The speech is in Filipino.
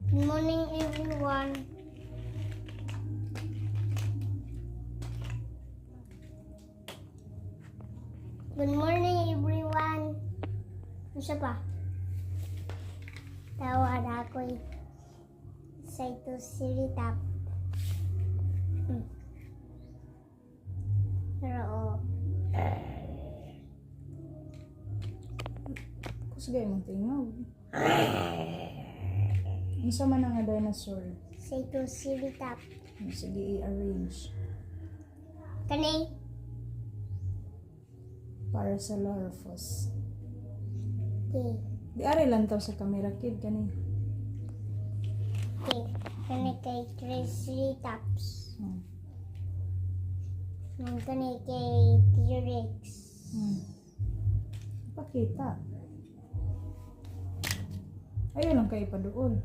Good morning, everyone. Good morning, everyone. Ano pa? Tawad ako'y cytoceratop. Pero Kusgay mong tingog. Unsa man ang dinosaur? cytoceratop. Sige, i-arrange. Kani? Parasaurolophus. Okay. Di ari lang taw sa camera kid kani. Okay. Kani kay Triceratops. Nang kani kay T-Rex. Pakita. Ayun lang kayo pa doon.